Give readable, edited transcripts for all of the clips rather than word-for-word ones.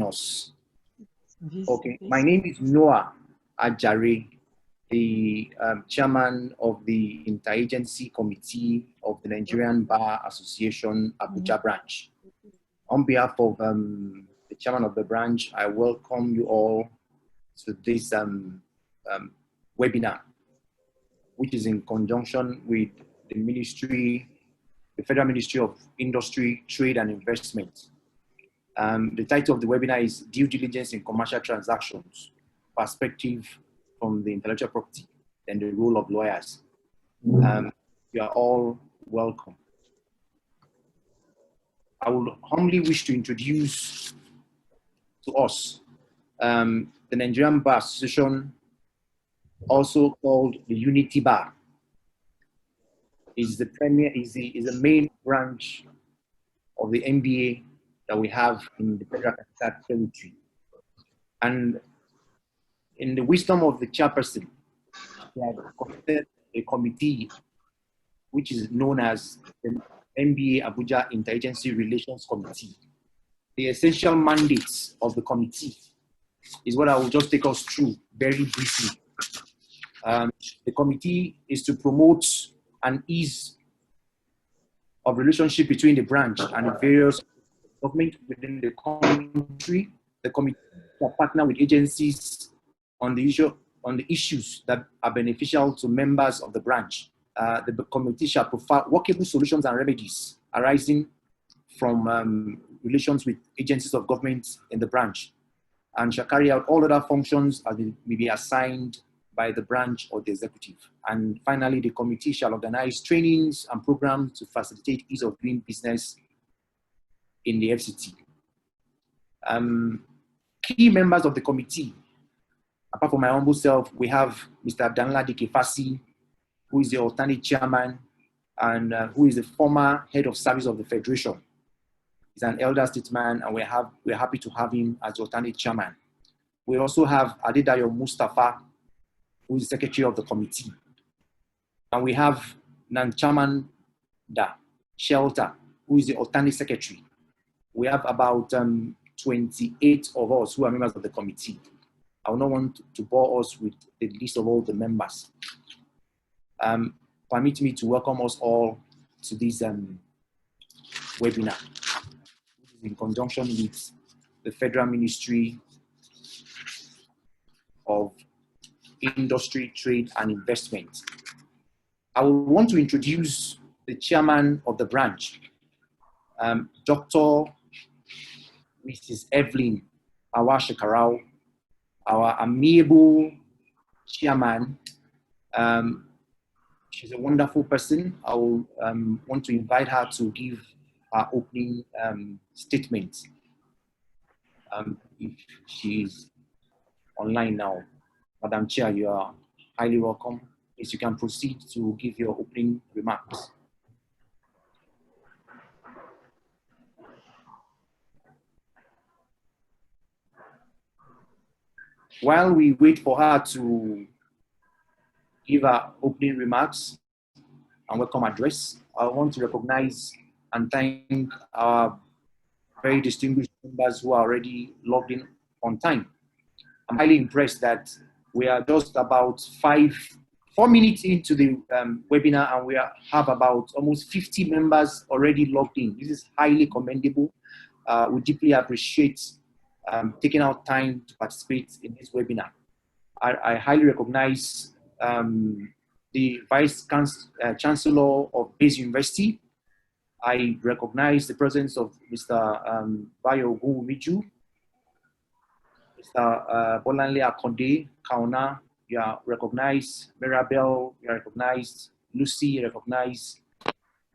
us. Okay, my name is Noah Ajare, the chairman of the Interagency Committee of the Nigerian Bar Association, Abuja Branch. On behalf of the chairman of the branch, I welcome you all to this webinar, which is in conjunction with the Ministry, the Federal Ministry of Industry, Trade and Investment. The title of the webinar is Due Diligence in Commercial Transactions, Perspective from the Intellectual Property and the Role of Lawyers. You are all welcome. I would humbly wish to introduce to us the Nigerian Bar Association, also called the Unity Bar, is the main branch of the NBA that we have in the Federal Capital Territory. And in the wisdom of the chairperson, we have constituted a committee which is known as the NBA Abuja Interagency Relations Committee. The essential mandates of the committee is what I will just take us through very briefly. The committee is to promote an ease of relationship between the branch and the various government within the country. The committee will partner with agencies on the issues that are beneficial to members of the branch. The committee shall provide workable solutions and remedies arising from relations with agencies of government in the branch, and shall carry out all other functions as they may be assigned by the branch or the executive. And finally, the committee shall organize trainings and programs to facilitate ease of doing business in the FCT. Key members of the committee, apart from my humble self, we have Mr. Danla Dikefasi, who is the alternate chairman and who is the former head of service of the Federation. He's an elder statesman, and we're happy to have him as the alternate chairman. We also have Adedayo Mustafa, who is the secretary of the committee. And we have Nanchaman Da Shelter, who is the alternate secretary. We have about 28 of us who are members of the committee. I will not want to bore us with the list of all the members. Permit me to welcome us all to this webinar, which is in conjunction with the Federal Ministry of Industry, Trade and Investment. I will want to introduce the chairman of the branch, Dr. Mrs. Evelyn Hauwa Shekarau, our amiable chairman. She's a wonderful person. I will want to invite her to give her opening statement if she's online now. Madam Chair, you are highly welcome. Yes, you can proceed to give your opening remarks. While we wait for her to give her opening remarks and welcome address, I want to recognize and thank our very distinguished members who are already logged in on time. I'm highly impressed that we are just about 4 minutes into the webinar, and we have about almost 50 members already logged in. This is highly commendable. We deeply appreciate taking out time to participate in this webinar. I highly recognize the Vice Chancellor of Base University. I recognize the presence of Mr. Bayo Ogunwumiju, Mr. Bolanle Akonde Kauna. You are recognized. Mirabel, you are recognized. Lucy, you are recognized.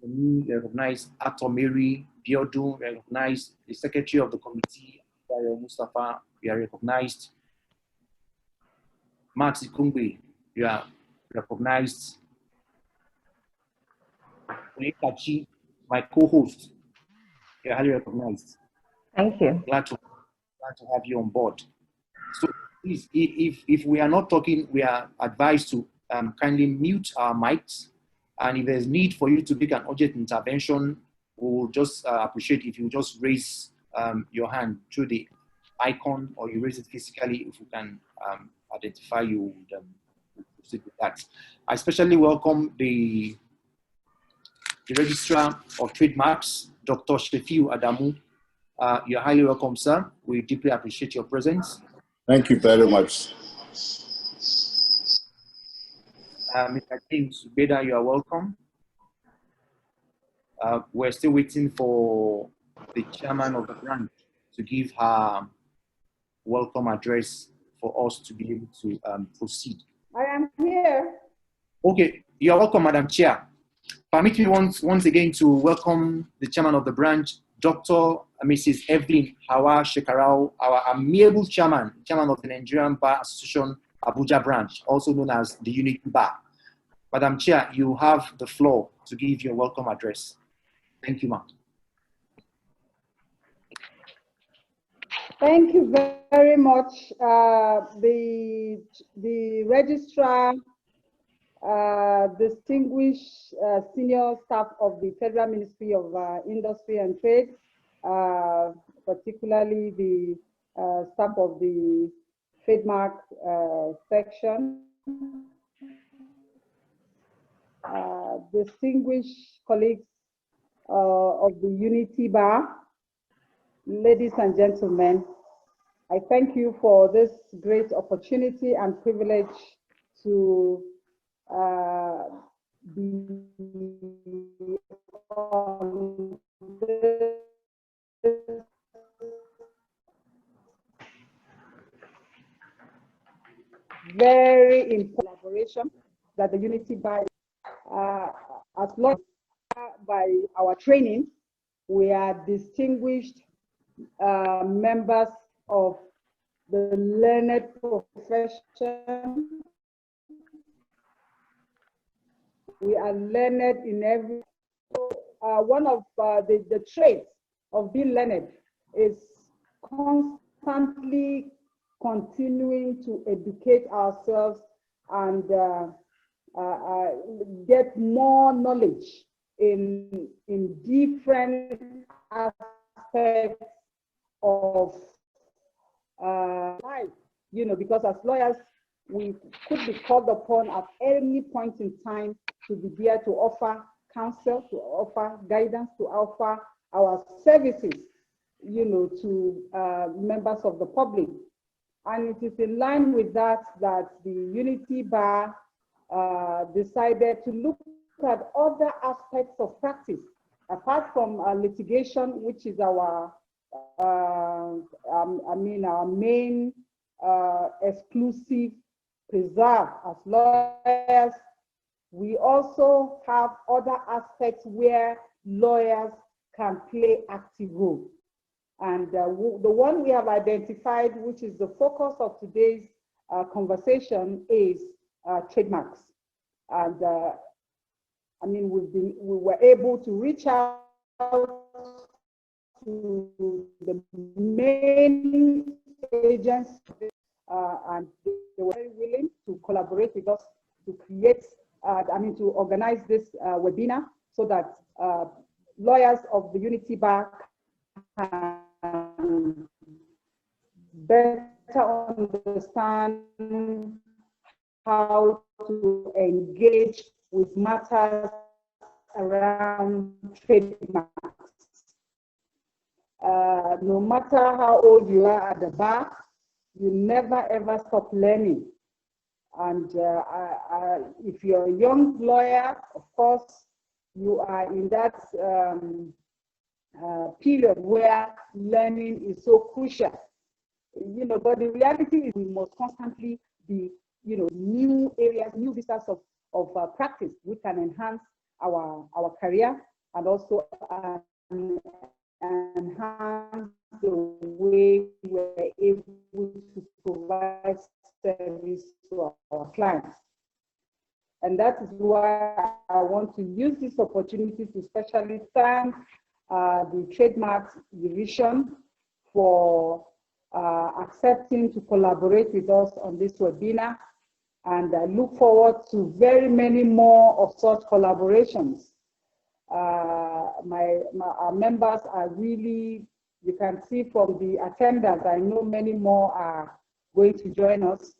You are recognized. Atomiri Biodun, you are recognized. The Secretary of the Committee, Mustafa, you are recognized. Max Ikungwe, you are recognized. Onekachi, my co-host, you are highly recognized. Thank you. Glad to have you on board. So please, if we are not talking, we are advised to kindly mute our mics. And if there's need for you to make an urgent intervention, we'll just appreciate if you just raise your hand through the icon, or you raise it physically. If you can identify, you would proceed with that. I especially welcome the Registrar of Trademarks, Dr. Shefiu Adamu. You're highly welcome, sir. We deeply appreciate your presence. Thank you very much. Mr. James Beda, you are welcome. We're still waiting for the chairman of the branch to give her welcome address for us to be able to proceed. I am here. Okay, you are welcome, Madam Chair. Permit me once again to welcome the chairman of the branch, Dr. Mrs. Evelyn Hauwa Shekarau, our amiable chairman of the Nigerian Bar Association, Abuja Branch, also known as the Unity Bar. Madam Chair, you have the floor to give your welcome address. Thank you, ma'am. Thank you very much. The registrar, distinguished senior staff of the Federal Ministry of Industry and Trade, particularly the staff of the Trademark section, distinguished colleagues of the Unity Bar, ladies and gentlemen, I thank you for this great opportunity and privilege to be on this very important collaboration that the Unity Bar, as long by our training, we are distinguished members of the learned profession. We are learned in every. One of the traits of being learned is constantly continuing to educate ourselves and get more knowledge in different aspects of life, you know, because as lawyers, we could be called upon at any point in time to be there to offer counsel, to offer guidance, to offer our services, you know, to members of the public. And it is in line with that that the Unity Bar decided to look at other aspects of practice, apart from litigation, which is our our main exclusive preserve as lawyers. We also have other aspects where lawyers can play active role. And the one we have identified, which is the focus of today's conversation, is trademarks. And we were able to reach out to the main agents, and they were very willing to collaborate with us to create, to organize this webinar so that lawyers of the Unity Bar can better understand how to engage with matters around trademarks. No matter how old you are at the bar, you never ever stop learning. And if you're a young lawyer, of course, you are in that period where learning is so crucial. You know, but the reality is we must constantly be, you know, new areas, new vistas of practice which can enhance our career and also enhance the way we're able to provide service to our clients. And that is why I want to use this opportunity to especially thank the Trademark Division for accepting to collaborate with us on this webinar. And I look forward to very many more of such collaborations. Our members are really You can see from the attendance, I know many more are going to join us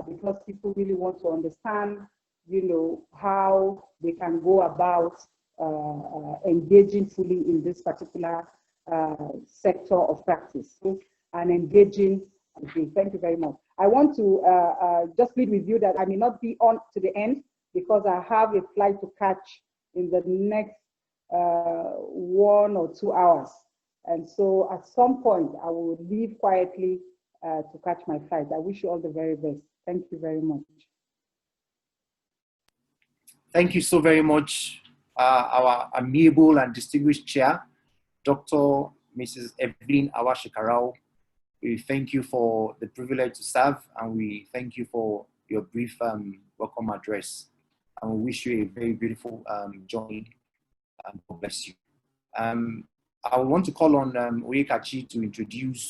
because people really want to understand, how they can go about engaging fully in this particular sector of practice. And engaging. Okay, thank you very much. I want to just leave with you that I may not be on to the end because I have a flight to catch in the next 1 or 2 hours. And so at some point, I will leave quietly to catch my flight. I wish you all the very best. Thank you very much. Thank you so very much, our amiable and distinguished chair, Dr. Mrs. Evelyn Hauwa Shekarau. We thank you for the privilege to serve, and we thank you for your brief welcome address. And we wish you a very beautiful journey, and God bless you. I want to call on Oyekachi to introduce